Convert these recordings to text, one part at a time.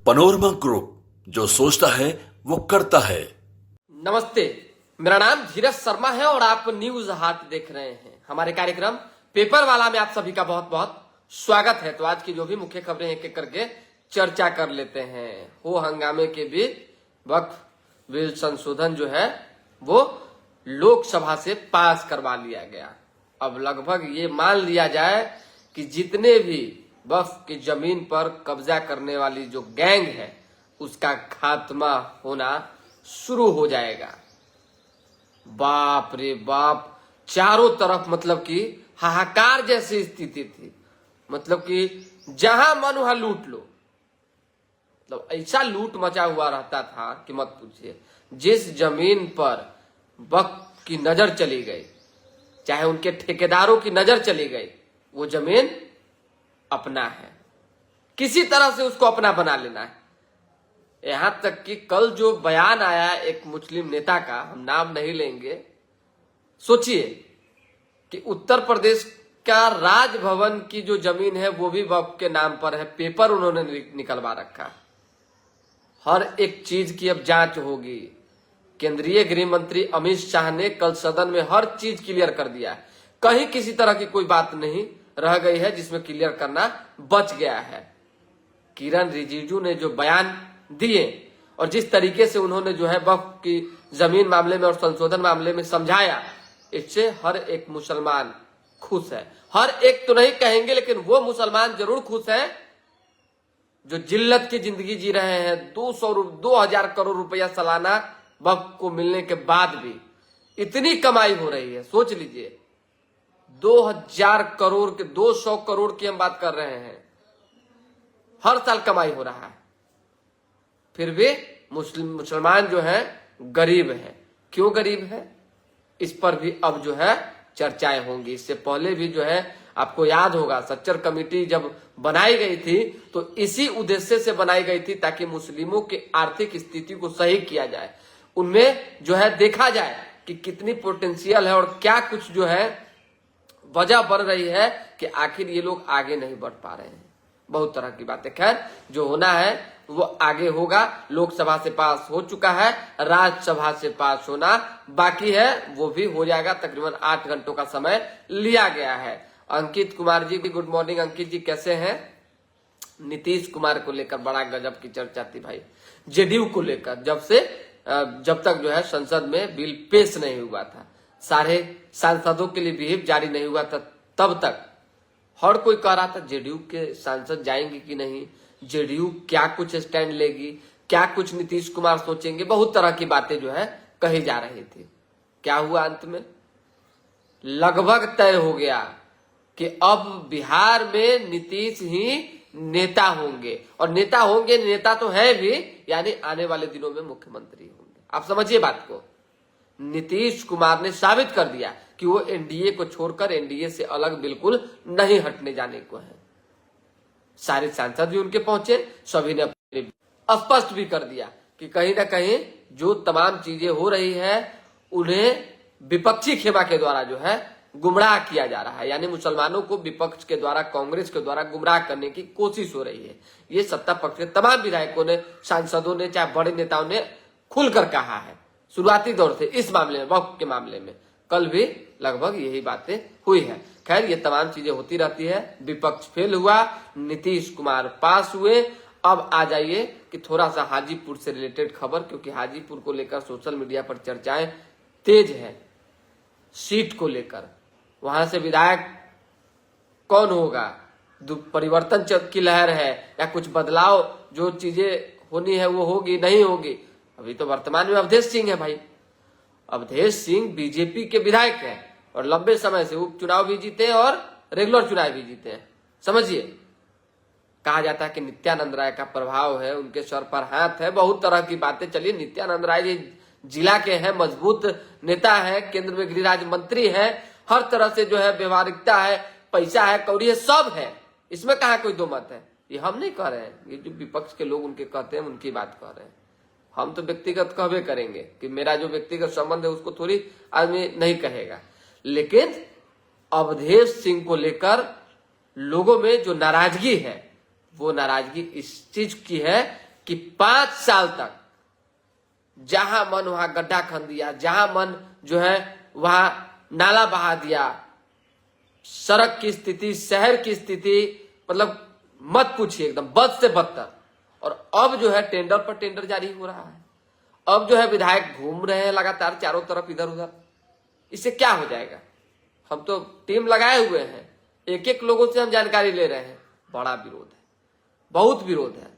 Panorama group, जो सोचता है वो करता है। नमस्ते, मेरा नाम धीरज शर्मा है और आप न्यूज हाट देख रहे हैं। हमारे कार्यक्रम पेपर वाला में आप सभी का बहुत बहुत स्वागत है। तो आज की जो भी मुख्य खबरें एक एक करके चर्चा कर लेते हैं। हो हंगामे के बीच वक्फ बिल संशोधन जो है वो लोकसभा से पास करवा लिया गया। अब लगभग ये मान लिया जाए कि जितने भी वक्फ की जमीन पर कब्जा करने वाली जो गैंग है उसका खात्मा होना शुरू हो जाएगा। बाप रे बाप, चारों तरफ मतलब कि हाहाकार जैसी स्थिति थी। मतलब कि जहां मन वहां लूट लो, मतलब ऐसा लूट मचा हुआ रहता था कि मत पूछिए। जिस जमीन पर वक्फ की नजर चली गई, चाहे उनके ठेकेदारों की नजर चली गई, वो जमीन अपना है, किसी तरह से उसको अपना बना लेना है। यहां तक कि कल जो बयान आया एक मुस्लिम नेता का, हम नाम नहीं लेंगे, सोचिए कि उत्तर प्रदेश का राजभवन की जो जमीन है वो भी वक्फ के नाम पर है। पेपर उन्होंने निकलवा रखा। हर एक चीज की अब जांच होगी। केंद्रीय गृह मंत्री अमित शाह ने कल सदन में हर चीज क्लियर कर दिया है। कहीं किसी तरह की कोई बात नहीं रह गई है जिसमें क्लियर करना बच गया है। किरण रिजिजू ने जो बयान दिए और जिस तरीके से उन्होंने जो है वक्फ की जमीन मामले में और संशोधन मामले में समझाया, इससे हर एक मुसलमान खुश है। हर एक तो नहीं कहेंगे, लेकिन वो मुसलमान जरूर खुश है जो जिल्लत की जिंदगी जी रहे हैं। 2000 करोड़ रुपया सालाना वक्फ को मिलने के बाद भी इतनी कमाई हो रही है। सोच लीजिए, 2000 करोड़ के 200 करोड़ की हम बात कर रहे हैं, हर साल कमाई हो रहा है। फिर भी मुसलमान जो है गरीब है। क्यों गरीब है, इस पर भी अब जो है चर्चाएं होंगी। इससे पहले भी जो है आपको याद होगा, सच्चर कमेटी जब बनाई गई थी तो इसी उद्देश्य से बनाई गई थी ताकि मुस्लिमों की आर्थिक स्थिति को सही किया जाए। उनमें जो है देखा जाए कि कितनी पोटेंशियल है और क्या कुछ जो है वजह बन रही है कि आखिर ये लोग आगे नहीं बढ़ पा रहे हैं। बहुत तरह की बातें, खैर जो होना है वो आगे होगा। लोकसभा से पास हो चुका है, राज्यसभा से पास होना बाकी है, वो भी हो जाएगा। तकरीबन 8 घंटों का समय लिया गया है। अंकित कुमार जी की गुड मॉर्निंग। अंकित जी कैसे हैं? नीतीश कुमार को लेकर बड़ा गजब की चर्चा थी भाई, जेडीयू को लेकर। जब तक जो है संसद में बिल पेश नहीं हुआ था, सारे सांसदों के लिए व्हिप जारी नहीं हुआ था, तब तक हर कोई कह रहा था जेडीयू के सांसद जाएंगे कि नहीं, जेडीयू क्या कुछ स्टैंड लेगी, क्या कुछ नीतीश कुमार सोचेंगे। बहुत तरह की बातें जो है कही जा रही थी। क्या हुआ अंत में? लगभग तय हो गया कि अब बिहार में नीतीश ही नेता होंगे। और नेता होंगे, नेता तो है भी, यानी आने वाले दिनों में मुख्यमंत्री होंगे। आप समझिए बात को। नीतीश कुमार ने साबित कर दिया कि वो एनडीए को छोड़कर एनडीए से अलग बिल्कुल नहीं हटने जाने को है। सारे सांसद भी उनके पहुंचे, सभी ने अपने स्पष्ट भी कर दिया कि कहीं ना कहीं जो तमाम चीजें हो रही है उन्हें विपक्षी खेमा के द्वारा जो है गुमराह किया जा रहा है। यानी मुसलमानों को विपक्ष के द्वारा, कांग्रेस के द्वारा गुमराह करने की कोशिश हो रही है। ये सत्ता पक्ष के तमाम विधायकों ने, सांसदों ने, चाहे बड़े नेताओं ने खुलकर कहा है शुरुआती दौर से। इस मामले में, वक्फ के मामले में कल भी लगभग यही बातें हुई है। खैर ये तमाम चीजें होती रहती है। विपक्ष फेल हुआ, नीतीश कुमार पास हुए। अब आ जाइए कि थोड़ा सा हाजीपुर से रिलेटेड खबर, क्योंकि हाजीपुर को लेकर सोशल मीडिया पर चर्चाएं तेज है। सीट को लेकर वहां से विधायक कौन होगा, परिवर्तन की लहर है या कुछ बदलाव, जो चीजें होनी है वो होगी नहीं होगी। अभी तो वर्तमान में अवधेश सिंह है भाई। अवधेश सिंह बीजेपी के विधायक हैं और लंबे समय से उपचुनाव भी जीते हैं और रेगुलर चुनाव भी जीते हैं। समझिए, कहा जाता है कि नित्यानंद राय का प्रभाव है, उनके सर पर हाथ है, बहुत तरह की बातें चली। नित्यानंद राय जी जिला के हैं, मजबूत नेता है, केंद्र में गृह राज्य मंत्री है, हर तरह से जो है व्यवहारिकता है, पैसा है, कौड़ी है, सब है। इसमें कहा कोई दो मत है। ये हम नहीं कह रहे हैं, ये जो विपक्ष के लोग उनके कहते हैं उनकी बात कर रहे हैं। हम तो व्यक्तिगत कहवे करेंगे कि मेरा जो व्यक्तिगत संबंध है उसको थोड़ी आदमी नहीं कहेगा। लेकिन अवधेश सिंह को लेकर लोगों में जो नाराजगी है वो नाराजगी इस चीज की है कि 5 साल तक जहां मन वहां गड्ढा खन दिया, जहां मन जो है वहां नाला बहा दिया, सड़क की स्थिति, शहर की स्थिति, मतलब मत पूछिए, एकदम बद से बदतर। और अब जो है टेंडर पर टेंडर जारी हो रहा है। अब जो है विधायक घूम रहे हैं लगातार चारों तरफ इधर उधर। इससे क्या हो जाएगा? हम तो टीम लगाए हुए हैं, एक एक लोगों से हम जानकारी ले रहे हैं। बड़ा विरोध है, बहुत विरोध है।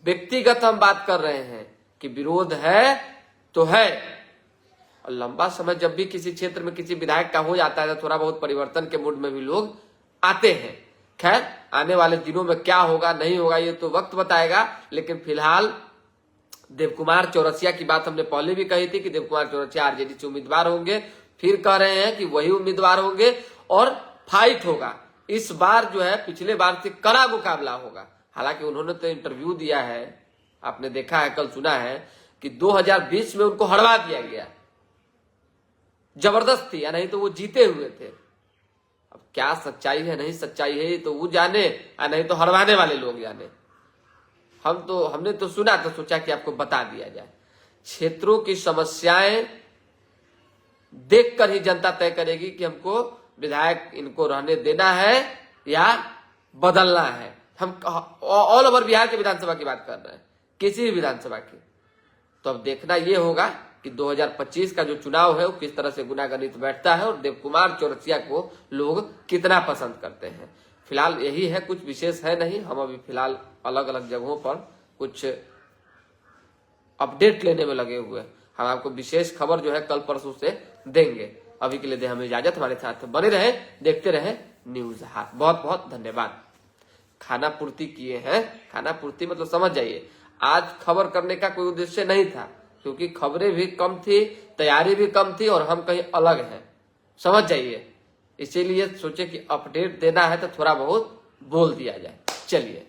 व्यक्तिगत हम बात कर रहे हैं कि विरोध है तो है। और लंबा समय जब भी किसी क्षेत्र में किसी विधायक का हो जाता है तो थोड़ा बहुत परिवर्तन के मूड में भी लोग आते हैं। खैर, आने वाले दिनों में क्या होगा नहीं होगा ये तो वक्त बताएगा। लेकिन फिलहाल देवकुमार चौरसिया की बात हमने पहले भी कही थी कि देवकुमार चौरसिया आरजेडी से उम्मीदवार होंगे। फिर कह रहे हैं कि वही उम्मीदवार होंगे और फाइट होगा। इस बार जो है पिछले बार से कड़ा मुकाबला होगा। हालांकि उन्होंने तो इंटरव्यू दिया है, आपने देखा है, कल सुना है कि 2020 में उनको हरवा दिया गया, जबरदस्ती, या नहीं तो वो जीते हुए थे। अब क्या सच्चाई है नहीं सच्चाई है तो वो जाने, या नहीं तो हरवाने वाले लोग जाने। हमने तो सुना तो सोचा कि आपको बता दिया जाए। क्षेत्रों की समस्याएं देखकर ही जनता तय करेगी कि हमको विधायक इनको रहने देना है या बदलना है। हम ऑल ओवर बिहार के विधानसभा की बात कर रहे हैं, किसी भी विधानसभा की। तो अब देखना यह होगा कि 2025 का जो चुनाव है वो किस तरह से गुनागणित बैठता है और देवकुमार चौरसिया को लोग कितना पसंद करते हैं। फिलहाल यही है, कुछ विशेष है नहीं। हम अभी फिलहाल अलग अलग जगहों पर कुछ अपडेट लेने में लगे हुए हैं। हम आपको विशेष खबर जो है कल परसों से देंगे। अभी के लिए दे हमें इजाजत, हमारे साथ बने रहे, देखते रहे न्यूज हाट। बहुत बहुत धन्यवाद। खाना पूर्ति किए हैं, खाना पूर्ति मतलब समझ जाइए, आज खबर करने का कोई उद्देश्य नहीं था क्योंकि खबरें भी कम थी, तैयारी भी कम थी और हम कहीं अलग हैं, समझ जाइए। इसीलिए सोचे कि अपडेट देना है तो थोड़ा बहुत बोल दिया जाए। चलिए।